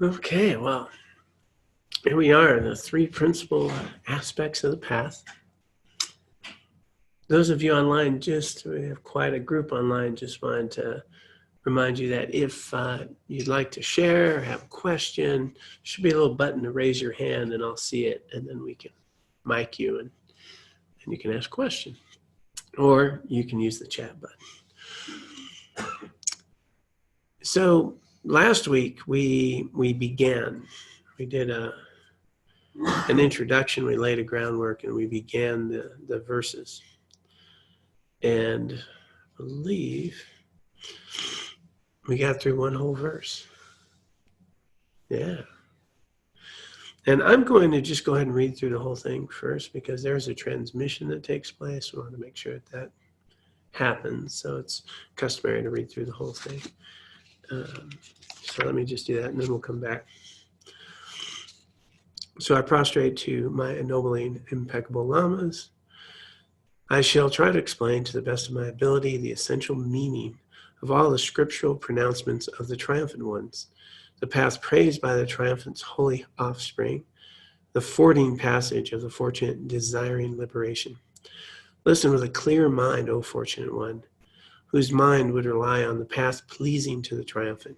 Okay, well, here we are, the three principal aspects of the path. Those of you online, we have quite a group online, just wanted to remind you that if you'd like to share or have a question, there should be a little button to raise your hand and I'll see it, and then we can mic you and you can ask a question. Or you can use the chat button. So last week we did an introduction, we laid a groundwork, and we began the verses. And I believe we got through one whole verse. Yeah. And I'm going to just go ahead and read through the whole thing first because there's a transmission that takes place. We want to make sure that happens. So it's customary to read through the whole thing. So let me just do that and then we'll come back. So I prostrate to my ennobling, impeccable lamas. I shall try to explain to the best of my ability the essential meaning of all the scriptural pronouncements of the triumphant ones, the path praised by the triumphant's holy offspring, the fording passage of the fortunate desiring liberation. Listen with a clear mind, O fortunate one, whose mind would rely on the path pleasing to the triumphant.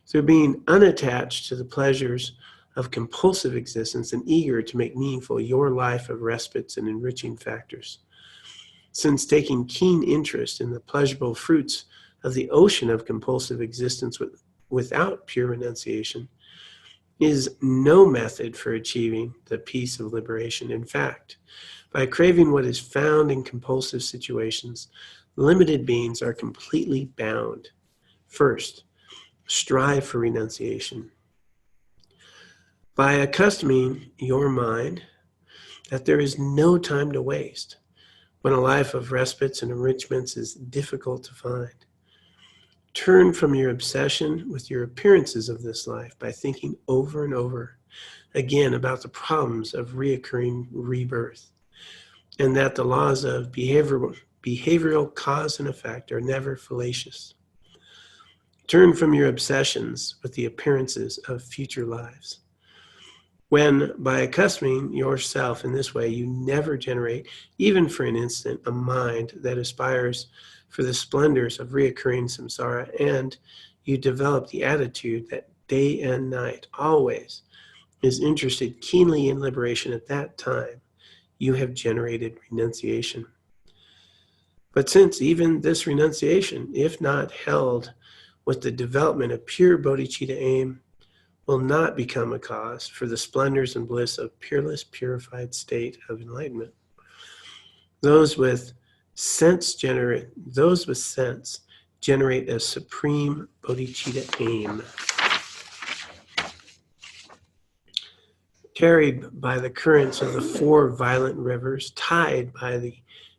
Through being unattached to the pleasures of compulsive existence and eager to make meaningful your life of respites and enriching factors. Since taking keen interest in the pleasurable fruits of the ocean of compulsive existence without pure renunciation is no method for achieving the peace of liberation. In fact, by craving what is found in compulsive situations, limited beings are completely bound. First, strive for renunciation. By accustoming your mind that there is no time to waste when a life of respites and enrichments is difficult to find. Turn from your obsession with your appearances of this life by thinking over and over again about the problems of reoccurring rebirth, and that the laws of behavioral cause and effect are never fallacious. Turn from your obsessions with the appearances of future lives. When, by accustoming yourself in this way, you never generate, even for an instant, a mind that aspires for the splendors of reoccurring samsara, and you develop the attitude that day and night always is interested keenly in liberation, at that time, you have generated renunciation. But since even this renunciation, if not held with the development of pure bodhicitta aim, will not become a cause for the splendors and bliss of peerless, purified state of enlightenment. Those with sense generate a supreme bodhicitta aim. Carried by the currents of the four violent rivers, tied by the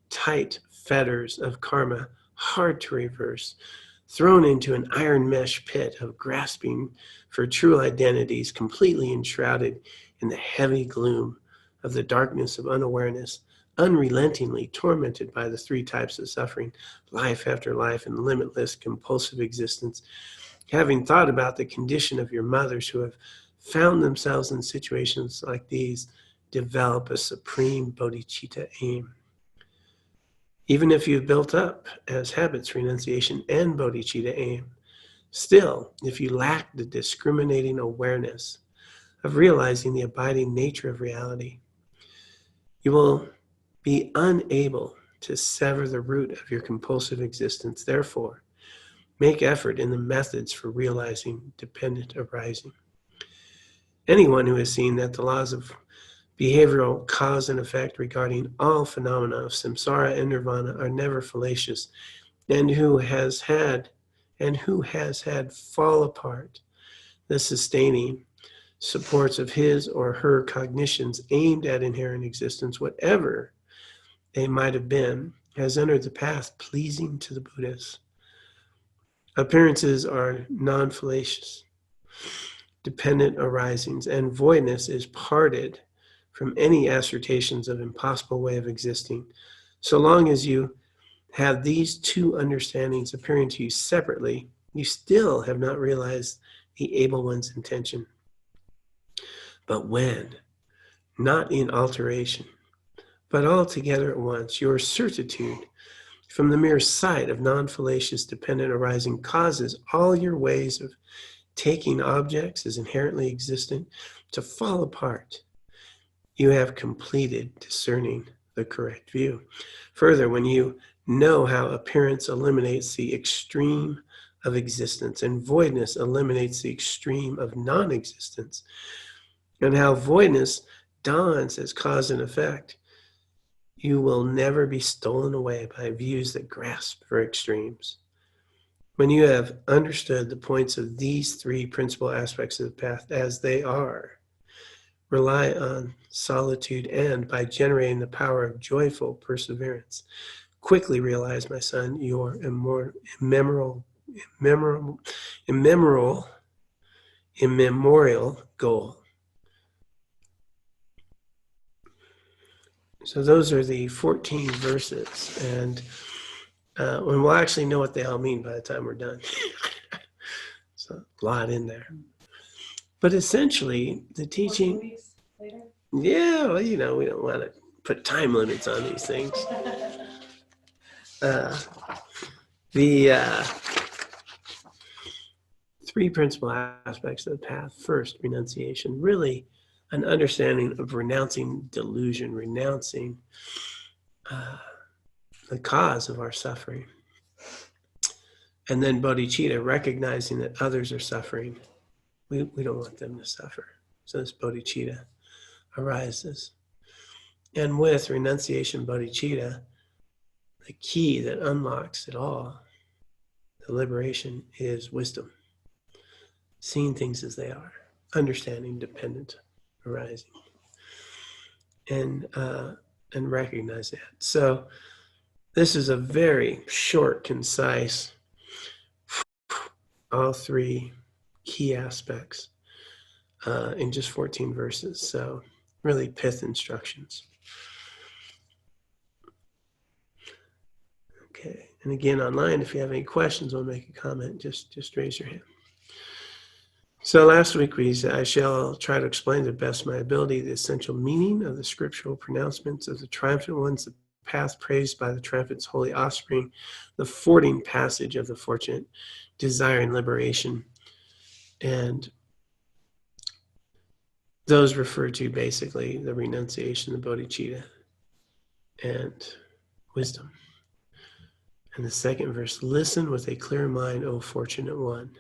tight fetters of karma, hard to reverse, thrown into an iron mesh pit of grasping for true identities, completely enshrouded in the heavy gloom of the darkness of unawareness, unrelentingly tormented by the three types of suffering, life after life in limitless compulsive existence, having thought about the condition of your mothers who have found themselves in situations like these, develop a supreme bodhicitta aim. Even if you've built up as habits renunciation and bodhicitta aim, still, if you lack the discriminating awareness of realizing the abiding nature of reality, you will be unable to sever the root of your compulsive existence. Therefore, make effort in the methods for realizing dependent arising. Anyone who has seen that the laws of behavioral cause and effect regarding all phenomena of samsara and nirvana are never fallacious, and who has had fall apart the sustaining supports of his or her cognitions aimed at inherent existence, whatever they might have been, has entered the path pleasing to the Buddhas. Appearances are non-fallacious, dependent arisings, and voidness is parted from any assertions of impossible way of existing. So long as you have these two understandings appearing to you separately, you still have not realized the able one's intention. But when, not in alteration, but altogether at once, your certitude from the mere sight of non-fallacious dependent arising causes all your ways of taking objects as inherently existent to fall apart, you have completed discerning the correct view. Further, when you know how appearance eliminates the extreme of existence and voidness eliminates the extreme of non-existence, and how voidness dawns as cause and effect, you will never be stolen away by views that grasp for extremes. When you have understood the points of these three principal aspects of the path as they are, rely on solitude and, by generating the power of joyful perseverance, quickly realize, my son, your immemorial goal. So those are the 14 verses, and we'll actually know what they all mean by the time we're done. So a lot in there. But essentially, the teaching... Yeah, well, we don't want to put time limits on these things. The three principal aspects of the path. First, renunciation, really an understanding of renouncing delusion, renouncing the cause of our suffering. And then bodhicitta, recognizing that others are suffering. We don't want them to suffer. So this bodhicitta arises. And with renunciation bodhicitta, the key that unlocks it all, the liberation, is wisdom. Seeing things as they are, understanding dependent arising, and recognize that. So this is a very short, concise, all three key aspects in just 14 verses. So really pith instructions. Okay, and again online, if you have any questions or make a comment, just raise your hand. So last week we said, I shall try to explain to the best of my ability the essential meaning of the scriptural pronouncements of the triumphant ones, the path praised by the triumphant's holy offspring, the fording passage of the fortunate, desiring liberation. And those refer to basically the renunciation, the bodhicitta, and wisdom. And the second verse, listen with a clear mind, O fortunate one,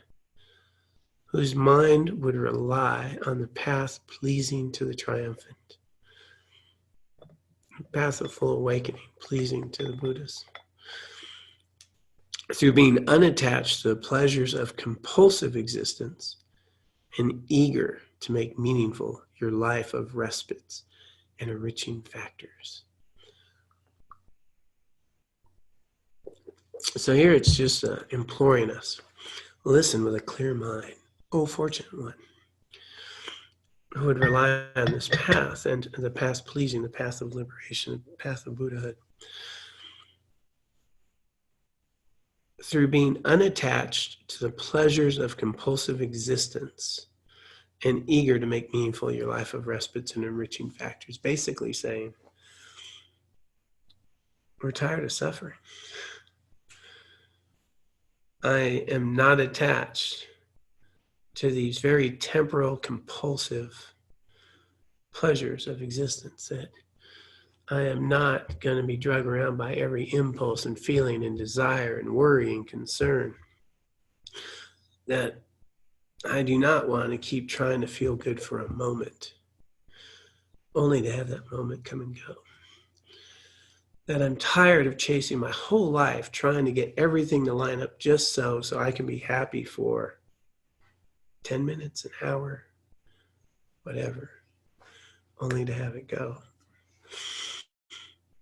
whose mind would rely on the path pleasing to the triumphant, the path of full awakening, pleasing to the Buddhas, through being unattached to the pleasures of compulsive existence and eager to make meaningful your life of respites and enriching factors. So here it's just imploring us, listen with a clear mind, O fortunate one, who would rely on this path and the path pleasing, the path of liberation, the path of Buddhahood, through being unattached to the pleasures of compulsive existence and eager to make meaningful your life of respites and enriching factors. Basically saying, we're tired of suffering. I am not attached to these very temporal, compulsive pleasures of existence, that I am not going to be dragged around by every impulse and feeling and desire and worry and concern, that I do not want to keep trying to feel good for a moment, only to have that moment come and go. That I'm tired of chasing my whole life, trying to get everything to line up just so I can be happy for 10 minutes, an hour, whatever, only to have it go.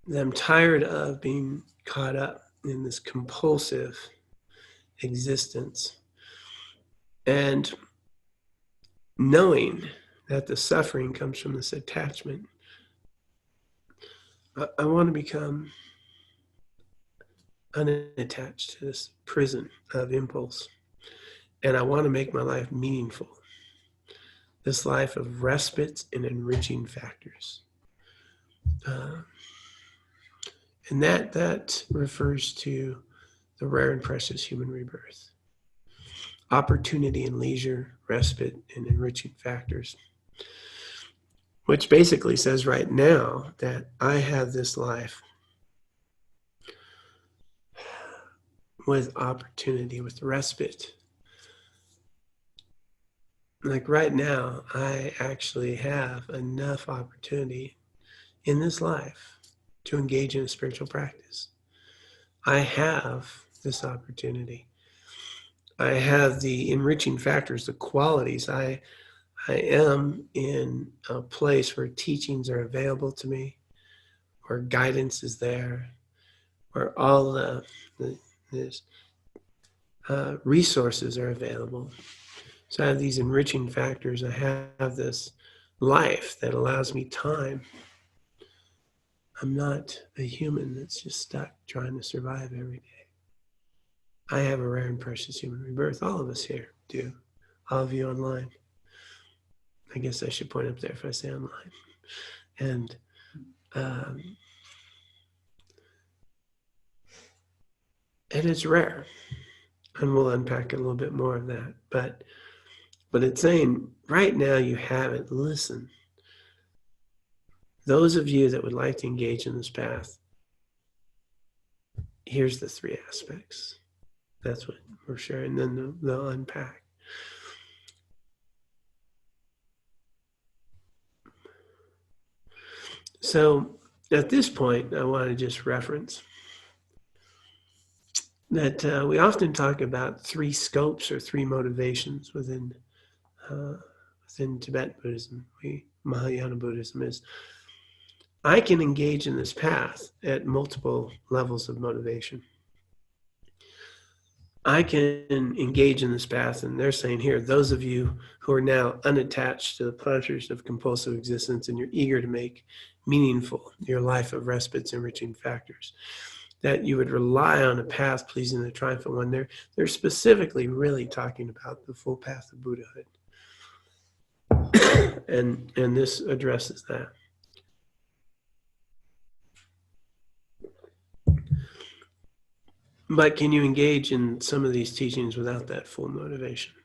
That I'm tired of being caught up in this compulsive existence and knowing that the suffering comes from this attachment. I want to become unattached to this prison of impulse And I want to make my life meaningful. This life of respite and enriching factors. And that refers to the rare and precious human rebirth. Opportunity and leisure, respite and enriching factors. Which basically says right now that I have this life with opportunity, with respite. Like right now, I actually have enough opportunity in this life to engage in a spiritual practice. I have this opportunity. I have the enriching factors, the qualities. I am in a place where teachings are available to me, where guidance is there, where all the resources are available. So I have these enriching factors. I have this life that allows me time. I'm not a human that's just stuck trying to survive every day. I have a rare and precious human rebirth. All of us here do. All of you online. I guess I should point up there if I say online. And it's rare. And we'll unpack a little bit more of that. But it's saying right now you have it. Listen. Those of you that would like to engage in this path, here's the 3 aspects. That's what we're sharing. Then they'll unpack. So at this point, I want to just reference that we often talk about 3 scopes or 3 motivations within Tibetan Buddhism. Mahayana Buddhism is I can engage in this path at multiple levels of motivation. I can engage in this path, and they're saying here, those of you who are now unattached to the pleasures of compulsive existence and you're eager to make meaningful your life of respites, enriching factors, that you would rely on a path pleasing the triumphant one. They're specifically really talking about the full path of Buddhahood. and this addresses that. But can you engage in some of these teachings without that full motivation?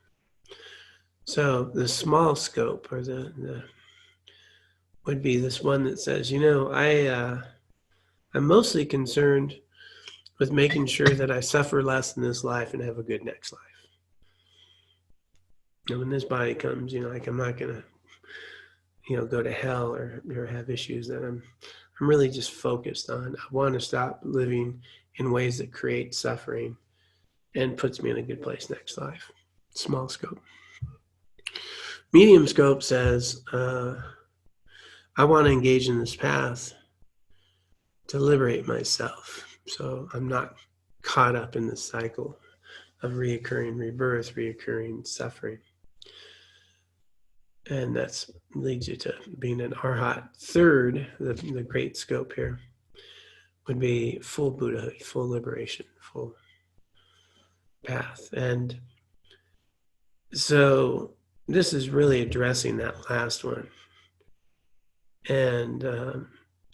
So the small scope, or the would be this one that says, I'm mostly concerned with making sure that I suffer less in this life and have a good next life. And when this body comes, like I'm not gonna, go to hell or have issues that I'm really just focused on. I want to stop living in ways that create suffering and puts me in a good place next life. Small scope. Medium scope says, I want to engage in this path to liberate myself. So I'm not caught up in the cycle of reoccurring rebirth, reoccurring suffering. And that leads you to being an arhat. Third, the great scope here would be full Buddhahood, full liberation, full path. And so this is really addressing that last one. And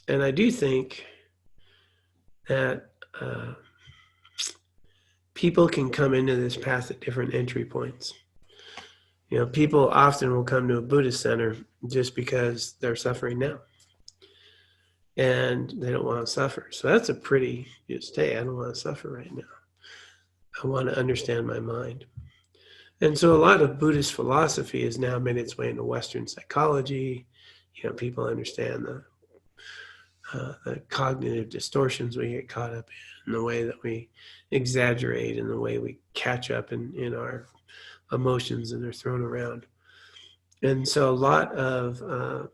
I do think that people can come into this path at different entry points. People often will come to a Buddhist center just because they're suffering now. And they don't want to suffer. So that's a pretty, hey, I don't want to suffer right now. I want to understand my mind. And so a lot of Buddhist philosophy has now made its way into Western psychology. People understand the cognitive distortions we get caught up in, the way that we exaggerate, and the way we catch up in our emotions that are thrown around. And so a lot of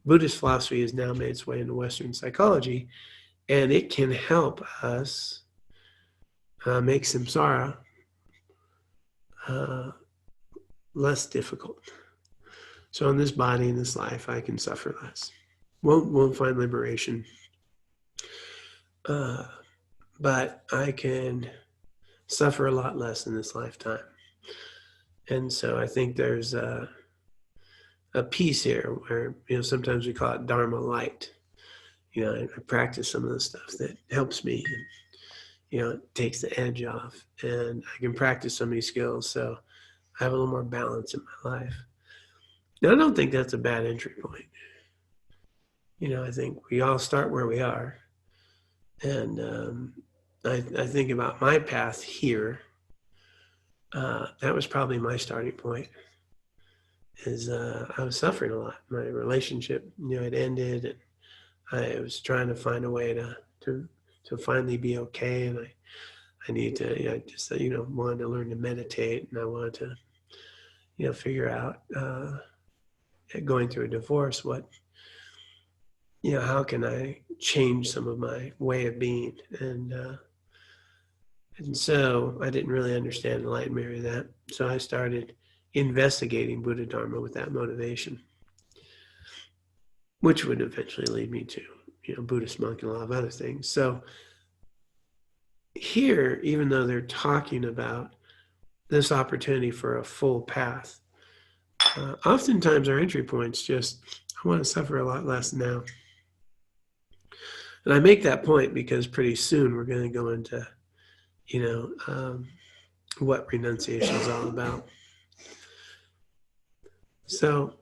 Buddhist philosophy has now made its way into Western psychology, and it can help us make samsara less difficult. So in this body, in this life, I can suffer less. Won't find liberation. But I can suffer a lot less in this lifetime. And so I think there's a piece here where, sometimes we call it Dharma light. I practice some of the stuff that helps me, and, it takes the edge off, and I can practice so many skills. So I have a little more balance in my life. Now, I don't think that's a bad entry point. I think we all start where we are. And I think about my path here. That was probably my starting point. I was suffering a lot. My relationship, it ended, and I was trying to find a way to finally be okay. And I need to, I just, wanted to learn to meditate, and I wanted to, figure out, going through a divorce, how can I change some of my way of being? And so I didn't really understand enlightenment or that. So I started investigating Buddha Dharma with that motivation, which would eventually lead me to, Buddhist monk and a lot of other things. So here, even though they're talking about this opportunity for a full path, oftentimes our entry point's just, I want to suffer a lot less now. And I make that point because pretty soon we're going to go into, what renunciation is all about. So,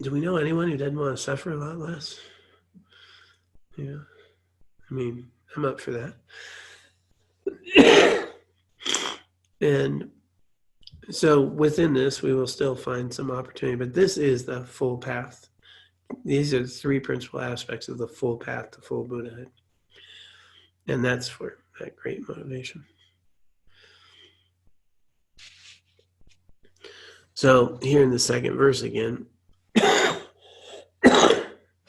do we know anyone who doesn't want to suffer a lot less? I mean, I'm up for that. And so within this, we will still find some opportunity, but this is the full path. These are the three principal aspects of the full path to full Buddhahood. And that's for that great motivation. So here in the second verse again, I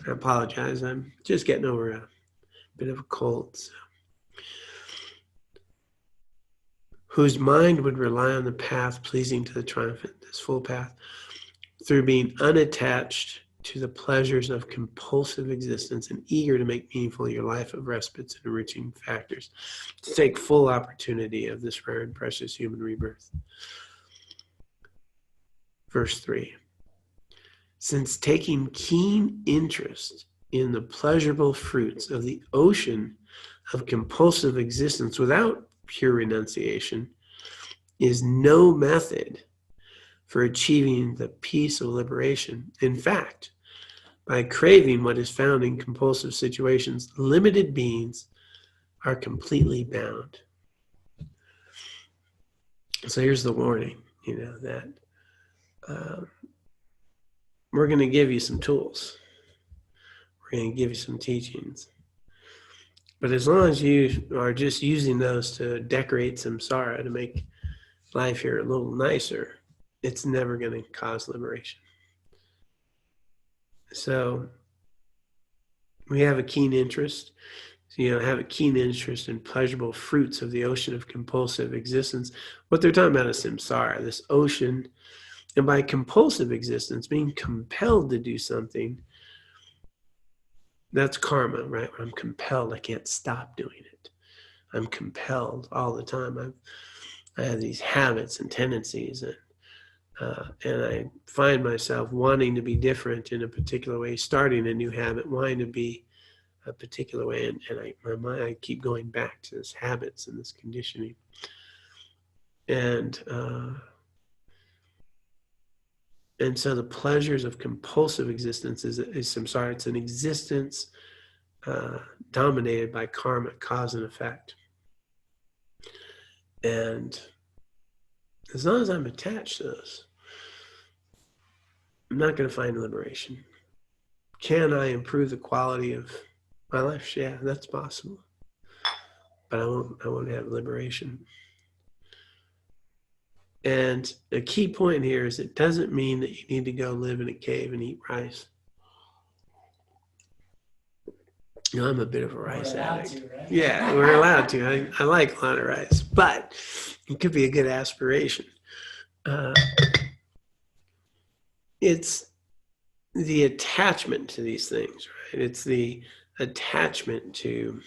apologize. I'm just getting over a bit of a cold. So. Whose mind would rely on the path pleasing to the triumphant, this full path, through being unattached to the pleasures of compulsive existence and eager to make meaningful your life of respites and enriching factors, to take full opportunity of this rare and precious human rebirth. Verse 3. Since taking keen interest in the pleasurable fruits of the ocean of compulsive existence without pure renunciation is no method for achieving the peace of liberation. In fact, by craving what is found in compulsive situations, limited beings are completely bound. So here's the warning, that we're going to give you some tools. We're going to give you some teachings. But as long as you are just using those to decorate samsara, to make life here a little nicer, it's never going to cause liberation. So we have a keen interest. So, have a keen interest in pleasurable fruits of the ocean of compulsive existence. What they're talking about is samsara, this ocean. And by compulsive existence, being compelled to do something, that's karma, right? I'm compelled. I can't stop doing it. I'm compelled all the time. I have these habits and tendencies, and I find myself wanting to be different in a particular way, starting a new habit, wanting to be a particular way, and I keep going back to this habits and this conditioning. And so the pleasures of compulsive existence is samsara. It's an existence dominated by karma, cause and effect. And as long as I'm attached to those, I'm not going to find liberation. Can I improve the quality of my life? Yeah, that's possible. But I won't have liberation. And a key point here is it doesn't mean that you need to go live in a cave and eat rice. I'm a bit of a rice addict. Right? Yeah, we're allowed to. I like a lot of rice, but it could be a good aspiration. It's the attachment to these things, right? It's the attachment to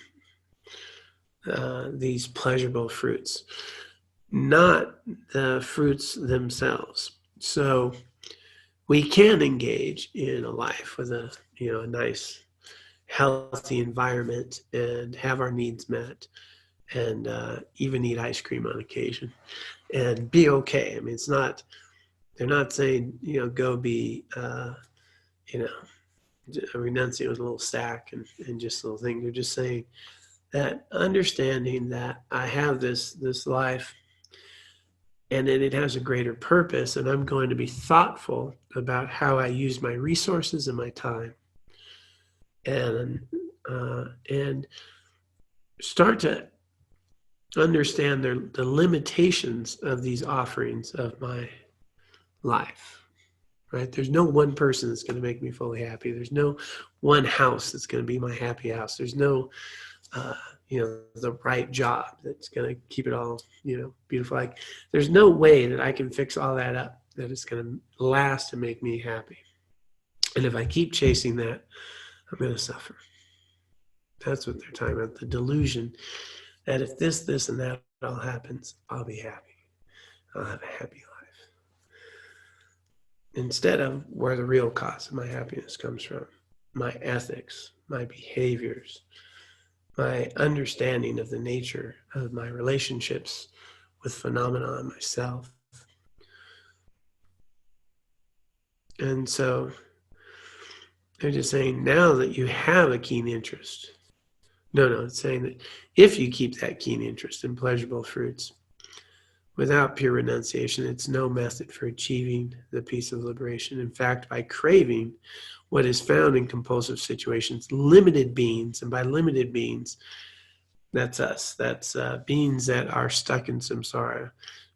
these pleasurable fruits, not the fruits themselves. So we can engage in a life with a nice, healthy environment and have our needs met, and even eat ice cream on occasion and be okay. I mean, it's not, they're not saying, go be, a renunciate with a little sack and just a little thing. They're just saying that understanding that I have this life and that it has a greater purpose, and I'm going to be thoughtful about how I use my resources and my time, and start to understand the limitations of these offerings of my life, right? There's no one person that's going to make me fully happy. There's no one house that's going to be my happy house. There's no, the right job that's going to keep it all, beautiful. Like, there's no way that I can fix all that up, that it's going to last and make me happy. And if I keep chasing that, I'm going to suffer. That's what they're talking about, the delusion that if this, and that all happens, I'll be happy. I'll have a happy life. Instead of where the real cause of my happiness comes from, my ethics, my behaviors, my understanding of the nature of my relationships with phenomena and myself. And so they're just saying, now that you have a keen interest, it's saying that if you keep that keen interest in pleasurable fruits, without pure renunciation, it's no method for achieving the peace of liberation. In fact, by craving what is found in compulsive situations, limited beings, and by limited beings, that's us. That's beings that are stuck in samsara,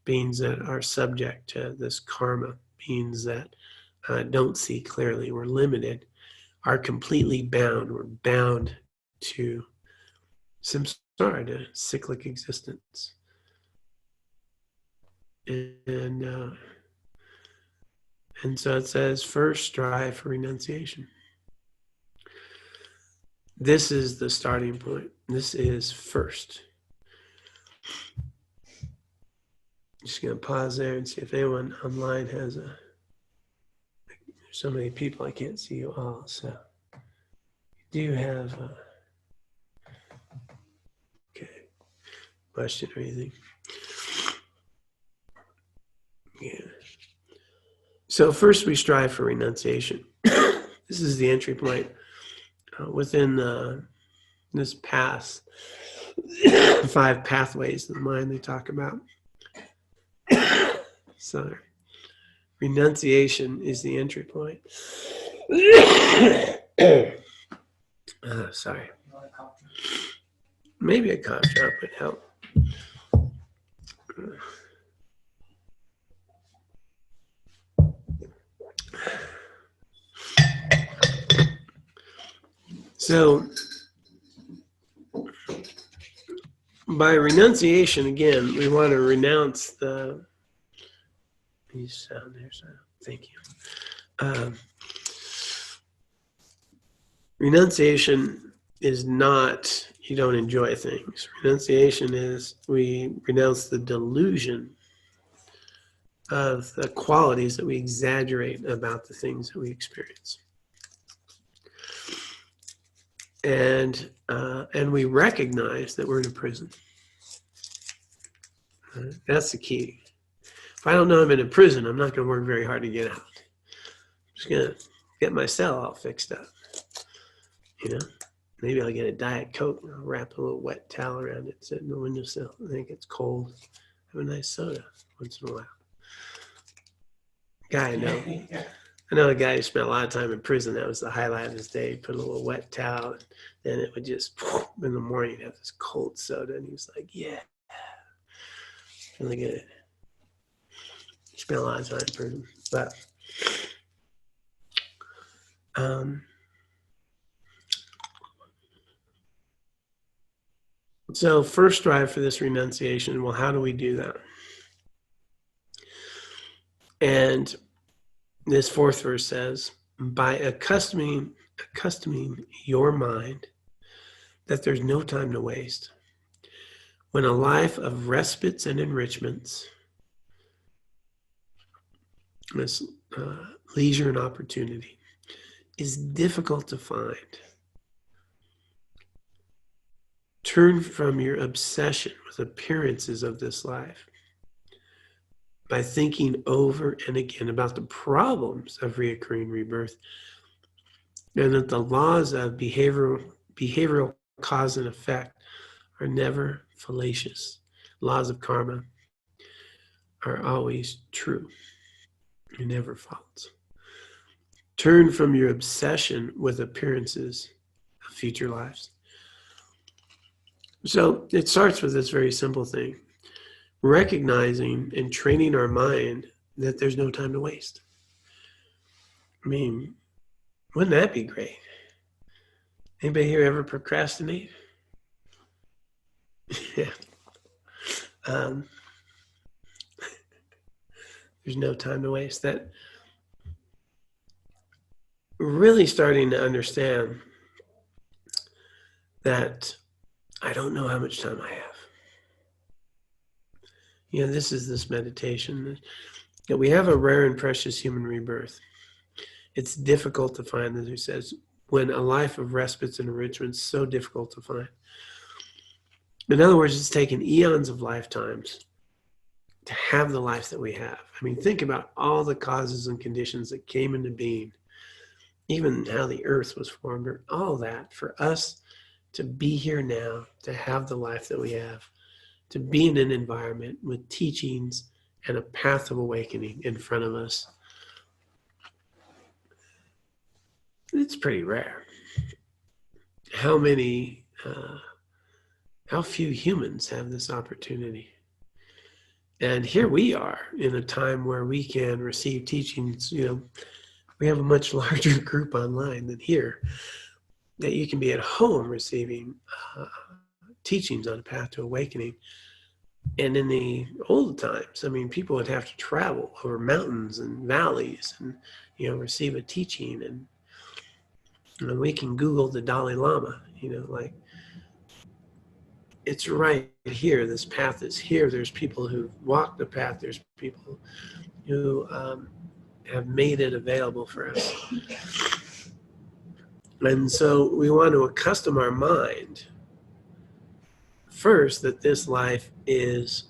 beings that are subject to this karma, beings that don't see clearly, we're limited, are completely bound. We're bound to samsara, to cyclic existence. And so it says, first strive for renunciation. This is the starting point. This is first. Just going to pause there and see if anyone online has there's so many people, I can't see you all. So do you have question or anything? Yeah. So first we strive for renunciation. This is the entry point within this path, 5 pathways of the mind they talk about. So renunciation is the entry point. Sorry. Maybe a cough drop would help. So by renunciation, again, we want to renounce the sound there. So thank you. Renunciation is not you don't enjoy things. Renunciation is we renounce the delusion of the qualities that we exaggerate about the things that we experience. And we recognize that we're in a prison. That's the key. If I don't know I'm in a prison, I'm not going to work very hard to get out. I'm just going to get my cell all fixed up. Maybe I'll get a Diet Coke and I'll wrap a little wet towel around it, sit in the windowsill. I think it's cold. Have a nice soda once in a while. Guy I know a guy who spent a lot of time in prison. That was the highlight of his day. He'd put a little wet towel, and then it would just, in the morning, have this cold soda. And he was like, yeah, really good. He spent a lot of time in prison. But so first strive for this renunciation. Well, how do we do that? And this 4th verse says, by accustoming your mind that there's no time to waste, When a life of respites and enrichments, this leisure and opportunity, is difficult to find, turn from your obsession with appearances of this life by thinking over and again about the problems of reoccurring rebirth, and that the laws of behavioral cause and effect are never fallacious. Laws of karma are always true. They're never false. Turn from your obsession with appearances of future lives. So it starts with this very simple thing: recognizing and training our mind that there's no time to waste. I mean, wouldn't that be great? Anybody here ever procrastinate? Yeah. There's no time to waste. That really starting to understand that I don't know how much time I have. You know, this is this meditation that we have a rare and precious human rebirth. It's difficult to find, as he says, when a life of respites and enrichments is so difficult to find. In other words, it's taken eons of lifetimes to have the life that we have. I mean, think about all the causes and conditions that came into being, even how the earth was formed, or all that, for us to be here now, to have the life that we have, to be in an environment with teachings and a path of awakening in front of us. It's pretty rare. How few humans have this opportunity? And here we are in a time where we can receive teachings. You know, we have a much larger group online than here, that you can be at home receiving teachings on a path to awakening. And in the old times, I mean, people would have to travel over mountains and valleys and, you know, receive a teaching. And we can Google the Dalai Lama, you know, like, it's right here. This path is here. There's people who walk the path. There's people who have made it available for us. And so we want to accustom our mind first that this life is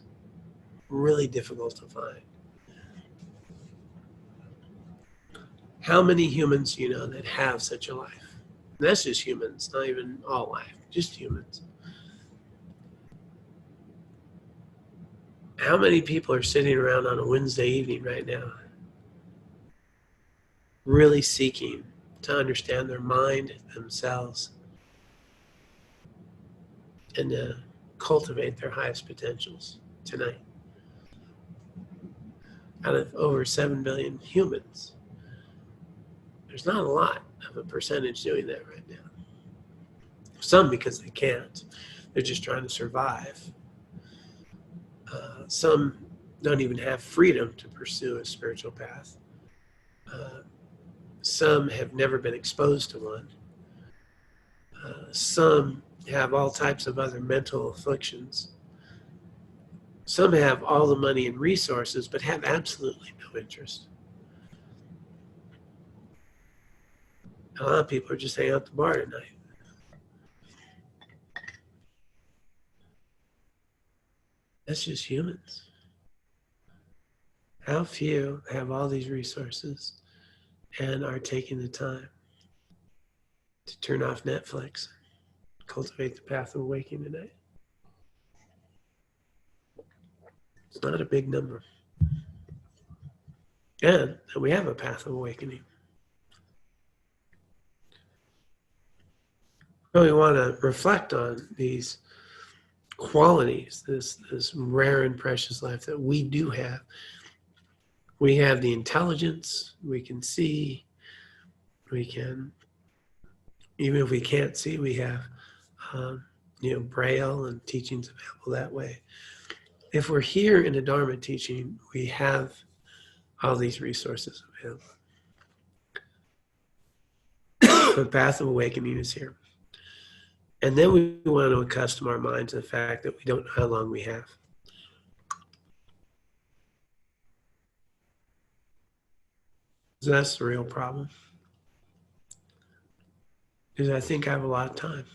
really difficult to find. How many humans do you know that have such a life? And that's just humans, not even all life, just humans. How many people are sitting around on a Wednesday evening right now, really seeking to understand their mind, themselves, and to cultivate their highest potentials tonight? Out of over 7 billion humans, there's not a lot of a percentage doing that right now. Some because they can't. They're just trying to survive. Some don't even have freedom to pursue a spiritual path. Some have never been exposed to one. Some have all types of other mental afflictions. Some have all the money and resources, but have absolutely no interest. A lot of people are just hanging out at the bar at night. That's just humans. How few have all these resources and are taking the time to turn off Netflix, cultivate the path of awakening tonight? It's not a big number. And we have a path of awakening. So we want to reflect on these qualities, this rare and precious life that we do have. We have the intelligence, we can see, we can, even if we can't see, we have Braille and teachings available that way. If we're here in a Dharma teaching, we have all these resources available. The path of awakening is here. And then we want to accustom our mind to the fact that we don't know how long we have. So that's the real problem. Because I think I have a lot of time.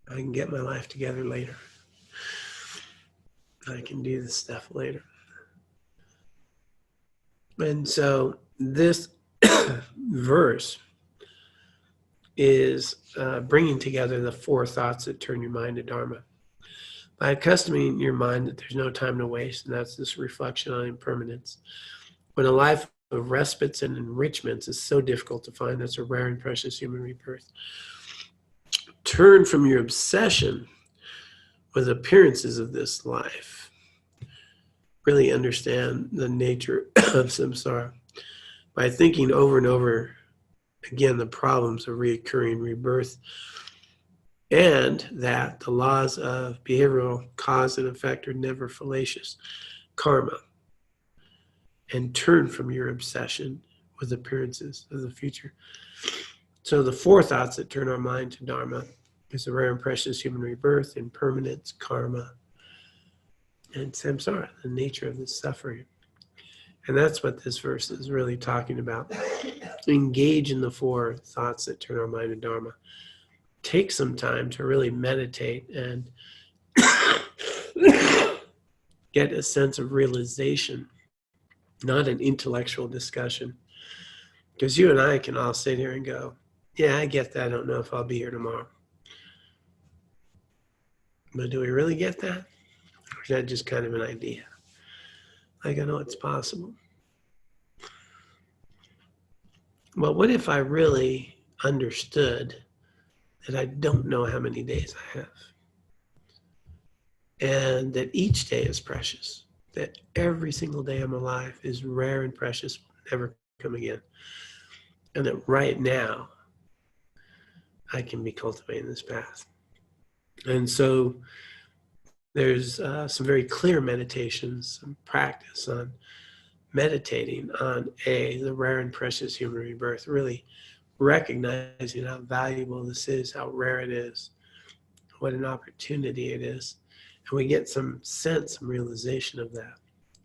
I can get my life together later. I can do this stuff later. And so this verse is bringing together the four thoughts that turn your mind to Dharma. By accustoming your mind that there's no time to waste, and that's this reflection on impermanence. When a life of respites and enrichments is so difficult to find, that's a rare and precious human rebirth. Turn from your obsession with appearances of this life. Really understand the nature of samsara by thinking over and over again the problems of reoccurring rebirth, and that the laws of behavioral cause and effect are never fallacious, karma, and turn from your obsession with appearances of the future. So the four thoughts that turn our mind to Dharma is the rare and precious human rebirth, impermanence, karma, and samsara, the nature of this suffering. And that's what this verse is really talking about. Engage in the four thoughts that turn our mind to Dharma. Take some time to really meditate and get a sense of realization, not an intellectual discussion. Because you and I can all sit here and go, yeah, I get that. I don't know if I'll be here tomorrow. But do we really get that? Or is that just kind of an idea? Like, I know it's possible. Well, what if I really understood that I don't know how many days I have? And that each day is precious. That every single day I'm alive is rare and precious, will never come again. And that right now, I can be cultivating this path. And so there's some very clear meditations, some practice on meditating on the rare and precious human rebirth, really recognizing how valuable this is, how rare it is, what an opportunity it is. And we get some sense, some realization of that.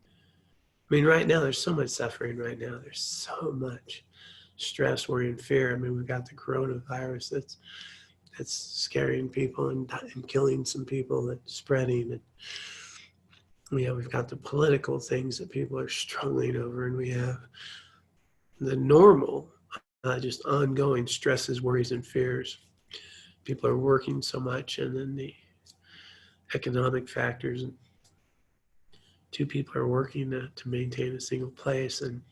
I mean, right now, there's so much suffering right now. There's so much stress, worry, and fear. I mean, we've got the coronavirus that's scaring people and killing some people, that's spreading. And we've got the political things that people are struggling over, and we have the normal, just ongoing stresses, worries, and fears. People are working so much, and then the economic factors. And two people are working to maintain a single place, and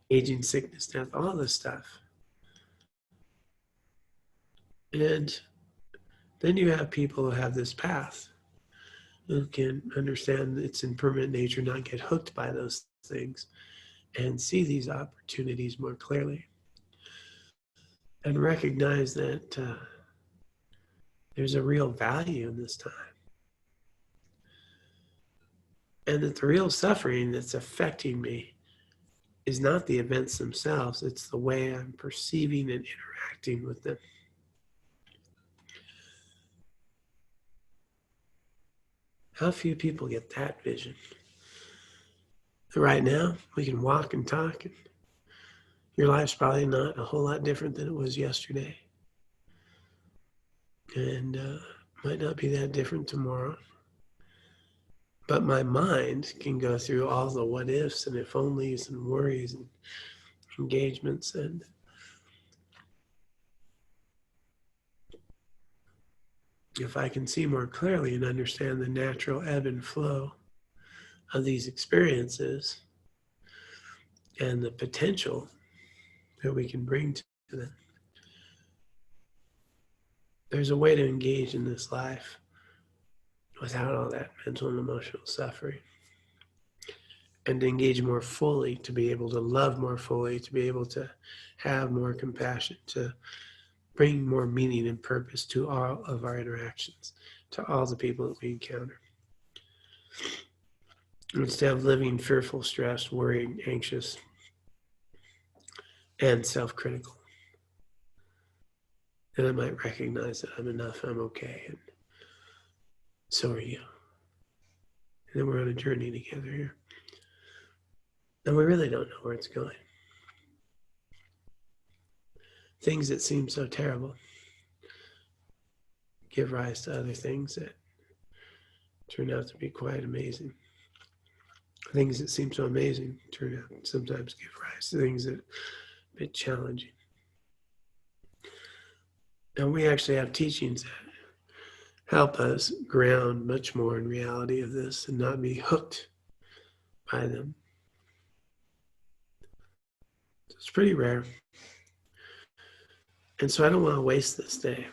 aging, sickness, death, all this stuff. And then you have people who have this path, who can understand its impermanent nature, not get hooked by those things, and see these opportunities more clearly. And recognize that there's a real value in this time. And that the real suffering that's affecting me is not the events themselves, it's the way I'm perceiving and interacting with them. How few people get that vision? Right now, we can walk and talk, and your life's probably not a whole lot different than it was yesterday. And might not be that different tomorrow. But my mind can go through all the what ifs and if onlys and worries and engagements. And if I can see more clearly and understand the natural ebb and flow of these experiences and the potential that we can bring to them, there's a way to engage in this life without all that mental and emotional suffering, and to engage more fully, to be able to love more fully, to be able to have more compassion, to bring more meaning and purpose to all of our interactions, to all the people that we encounter. Instead of living fearful, stressed, worried, anxious, and self-critical. And I might recognize that I'm enough, I'm okay, and so are you. And then we're on a journey together here. And we really don't know where it's going. Things that seem so terrible give rise to other things that turn out to be quite amazing. Things that seem so amazing turn out sometimes give rise to things that are a bit challenging. And we actually have teachings that help us ground much more in reality of this and not be hooked by them. So it's pretty rare. And so I don't want to waste this day.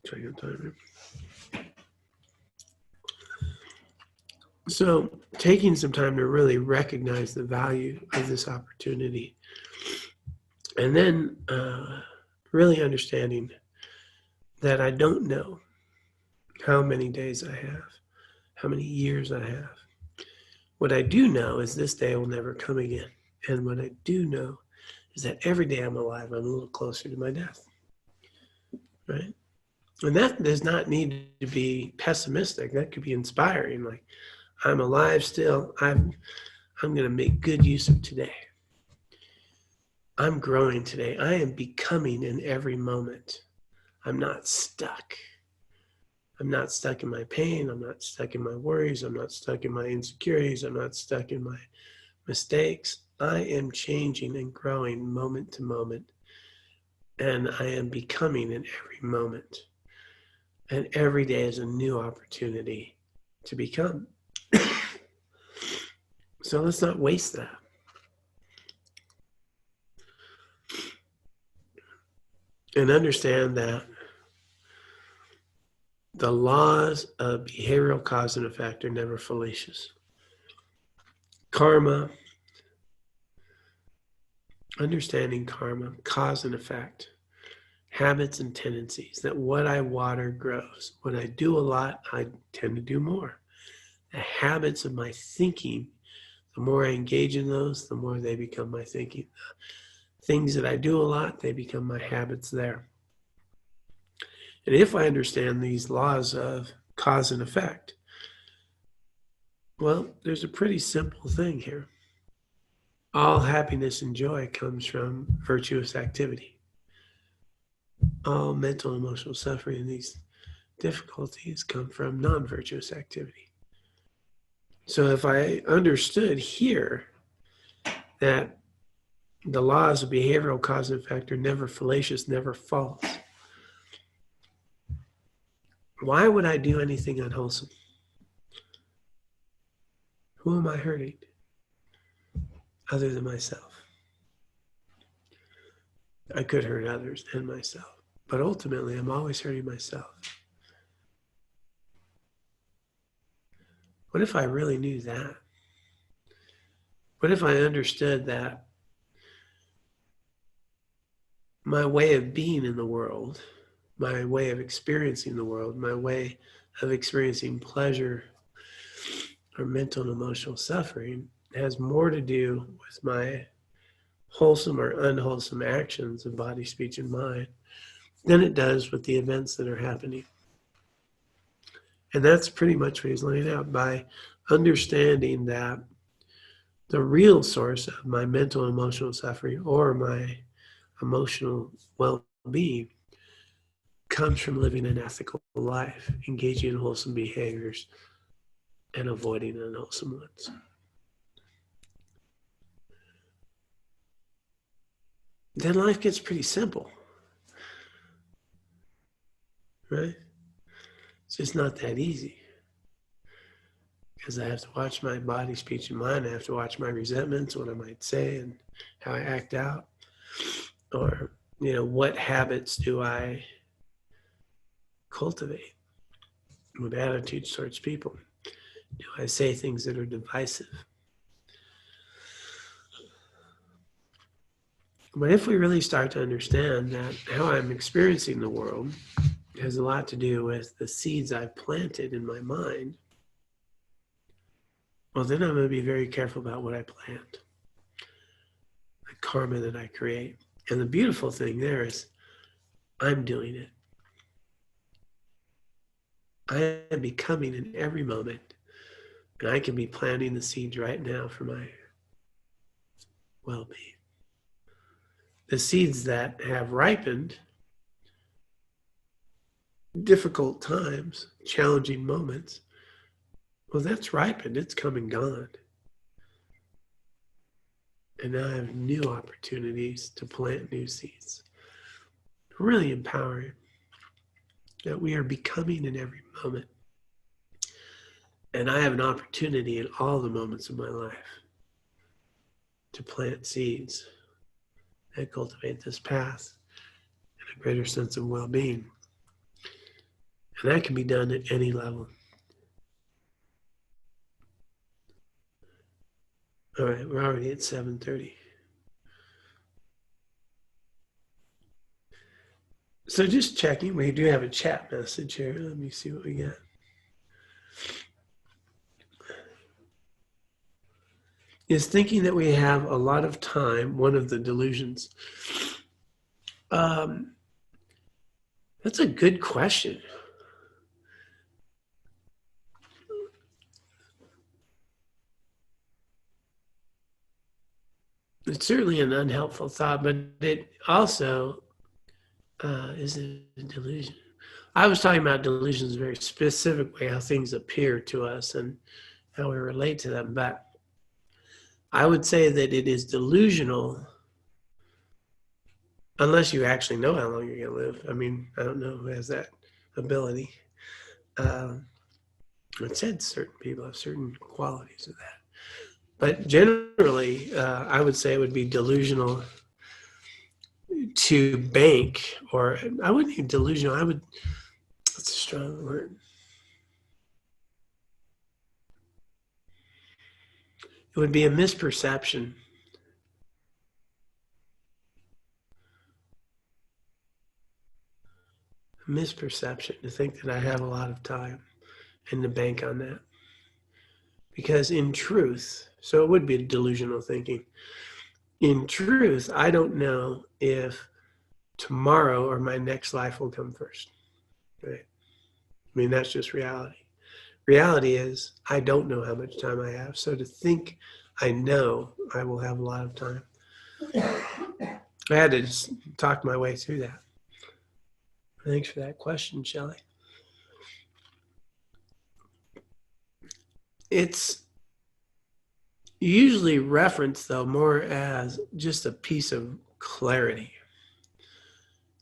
Checking time. So taking some time to really recognize the value of this opportunity, and then really understanding that I don't know how many days I have, how many years I have. What I do know is this day will never come again. And what I do know is that every day I'm alive, I'm a little closer to my death, right? And that does not need to be pessimistic. That could be inspiring. Like, I'm alive still. I'm going to make good use of today. I'm growing today. I am becoming in every moment. I'm not stuck. I'm not stuck in my pain. I'm not stuck in my worries. I'm not stuck in my insecurities. I'm not stuck in my mistakes. I am changing and growing moment to moment. And I am becoming in every moment. And every day is a new opportunity to become. So let's not waste that. And understand that the laws of behavioral cause and effect are never fallacious. Karma, understanding karma, cause and effect, habits and tendencies, that what I water grows. When I do a lot, I tend to do more. The habits of my thinking, the more I engage in those, the more they become my thinking. Things that I do a lot, they become my habits there. And if I understand these laws of cause and effect, well, there's a pretty simple thing here. All happiness and joy comes from virtuous activity. All mental and emotional suffering and these difficulties come from non-virtuous activity. So if I understood here that the laws of behavioral cause and effect are never fallacious, never false, why would I do anything unwholesome? Who am I hurting other than myself? I could hurt others and myself, but ultimately I'm always hurting myself. What if I really knew that? What if I understood that my way of being in the world, my way of experiencing the world, my way of experiencing pleasure or mental and emotional suffering has more to do with my wholesome or unwholesome actions of body, speech, and mind than it does with the events that are happening. And that's pretty much what he's laying out, by understanding that the real source of my mental and emotional suffering or my emotional well-being comes from living an ethical life, engaging in wholesome behaviors, and avoiding unwholesome ones. Then life gets pretty simple, right? It's just not that easy, because I have to watch my body, speech, and mind. I have to watch my resentments, what I might say, and how I act out. Or, what habits do I cultivate? What attitudes towards people? Do I say things that are divisive? But if we really start to understand that how I'm experiencing the world has a lot to do with the seeds I've planted in my mind, well, then I'm going to be very careful about what I plant, the karma that I create. And the beautiful thing there is I'm doing it. I am becoming in every moment. And I can be planting the seeds right now for my well-being. The seeds that have ripened, difficult times, challenging moments, well, that's ripened. It's come and gone. And now I have new opportunities to plant new seeds. Really empowering that we are becoming in every moment. And I have an opportunity in all the moments of my life to plant seeds that cultivate this path and a greater sense of well-being. And that can be done at any level. All right, we're already at 7:30. So just checking, we do have a chat message here. Let me see what we got. Is thinking that we have a lot of time one of the delusions? That's a good question. It's certainly an unhelpful thought, but it also is a delusion. I was talking about delusions very specifically, how things appear to us and how we relate to them. But I would say that it is delusional unless you actually know how long you're going to live. I mean, I don't know who has that ability. It said certain people have certain qualities of that. But generally, I would say it would be delusional to bank, or I wouldn't even delusional. That's a strong word. It would be a misperception. A misperception to think that I have a lot of time and to bank on that. Because in truth, so it would be delusional thinking. In truth, I don't know if tomorrow or my next life will come first. Right? I mean, that's just reality. Reality is I don't know how much time I have. So to think I know I will have a lot of time, I had to just talk my way through that. Thanks for that question, Shelley. It's usually referenced, though, more as just a piece of clarity.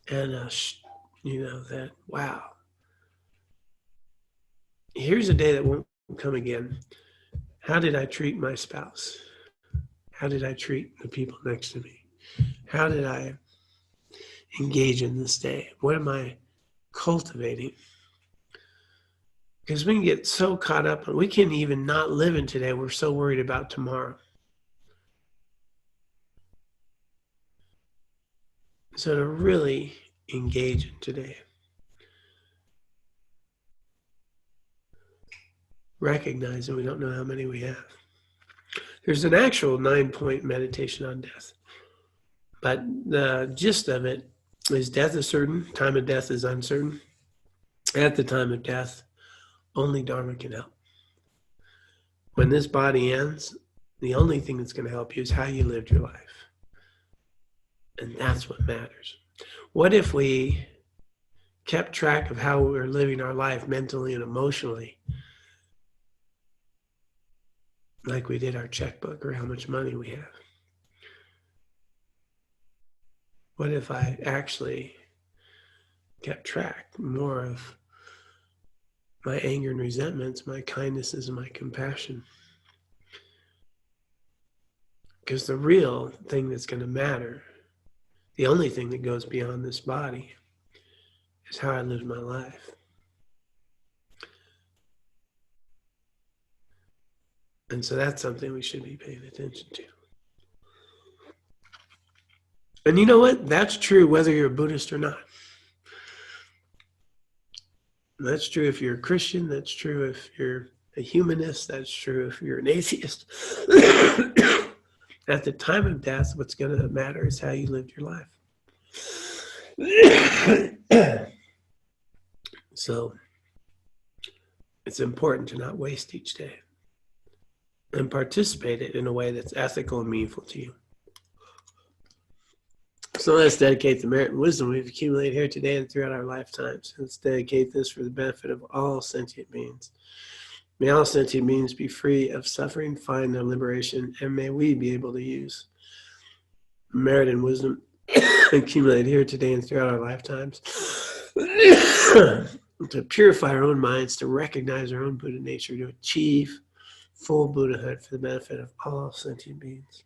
And, that, wow, here's a day that won't come again. How did I treat my spouse? How did I treat the people next to me? How did I engage in this day? What am I cultivating? Because we can get so caught up, and we can even not live in today. We're so worried about tomorrow. So to really engage in today, recognize that we don't know how many we have. There's an actual 9-point meditation on death. But the gist of it is death is certain, time of death is uncertain. At the time of death, only Dharma can help. When this body ends, the only thing that's going to help you is how you lived your life. And that's what matters. What if we kept track of how we're living our life mentally and emotionally, like we did our checkbook or how much money we have? What if I actually kept track more of my anger and resentments, my kindnesses and my compassion? Because the real thing that's going to matter, the only thing that goes beyond this body, is how I live my life. And so that's something we should be paying attention to. And you know what? That's true whether you're a Buddhist or not. That's true if you're a Christian. That's true if you're a humanist. That's true if you're an atheist. At the time of death, what's going to matter is how you lived your life. So it's important to not waste each day and participate it in a way that's ethical and meaningful to you. So let's dedicate the merit and wisdom we've accumulated here today and throughout our lifetimes. Let's dedicate this for the benefit of all sentient beings. May all sentient beings be free of suffering, find their liberation, and may we be able to use merit and wisdom accumulated here today and throughout our lifetimes to purify our own minds, to recognize our own Buddha nature, to achieve full Buddhahood for the benefit of all sentient beings.